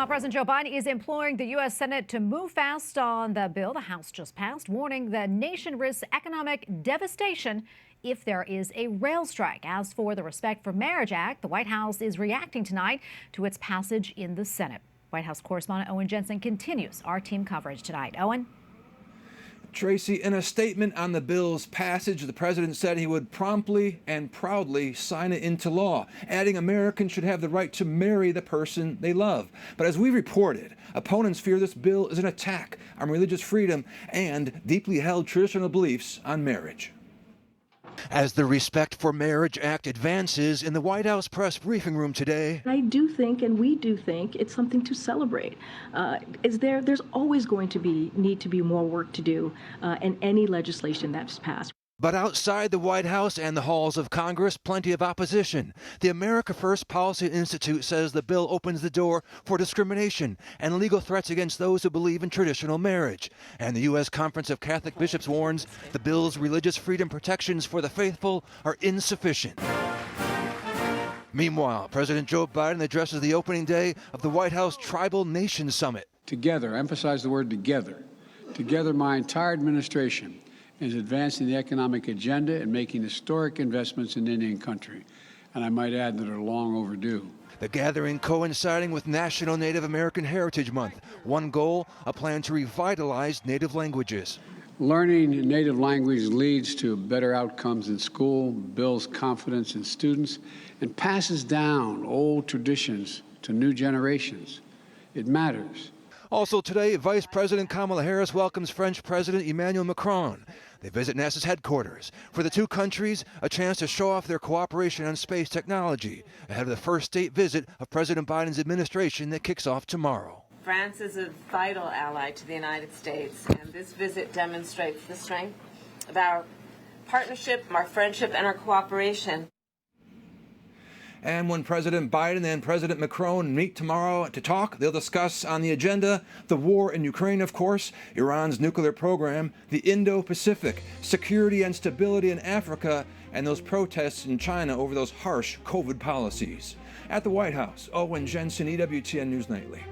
President Joe Biden is imploring the U.S. Senate to move fast on the bill the House just passed, warning the nation risks economic devastation if there is a rail strike. As for the Respect for Marriage Act, the White House is reacting tonight to its passage in the Senate. White House correspondent Owen Jensen continues our team coverage tonight. Owen? Tracy, in a statement on the bill's passage, the president said he would promptly and proudly sign it into law, adding Americans should have the right to marry the person they love. But as we reported, opponents fear this bill is an attack on religious freedom and deeply held traditional beliefs on marriage. As the Respect for Marriage Act advances in the White House press briefing room today, I do think, and we do think, it's something to celebrate. There's always going to need to be more work to do in any legislation that's passed. but outside the White House and the halls of Congress, plenty of opposition. The America First Policy Institute says the bill opens the door for discrimination and legal threats against those who believe in traditional marriage. And the U.S. Conference of Catholic Bishops warns the bill's religious freedom protections for the faithful are insufficient. Meanwhile, President Joe Biden addresses the opening day of the White House Tribal Nation Summit. Together, emphasize the word together. Together, my entire administration is advancing the economic agenda and making historic investments in Indian country. And I might add that are long overdue. The gathering coinciding with National Native American Heritage Month. One goal, a plan to revitalize native languages. Learning native language leads to better outcomes in school, builds confidence in students, and passes down old traditions to new generations. It matters. Also today, Vice President Kamala Harris welcomes French President Emmanuel Macron. They visit NASA's headquarters. For the two countries, a chance to show off their cooperation on space technology ahead of the first state visit of President Biden's administration that kicks off tomorrow. France is a vital ally to the United States, and this visit demonstrates the strength of our partnership, our friendship, and our cooperation. And when President Biden and President Macron meet tomorrow to talk, they'll discuss on the agenda the war in Ukraine, of course, Iran's nuclear program, the Indo-Pacific, security and stability in Africa, and those protests in China over those harsh COVID policies. At the White House, Owen Jensen, EWTN News Nightly.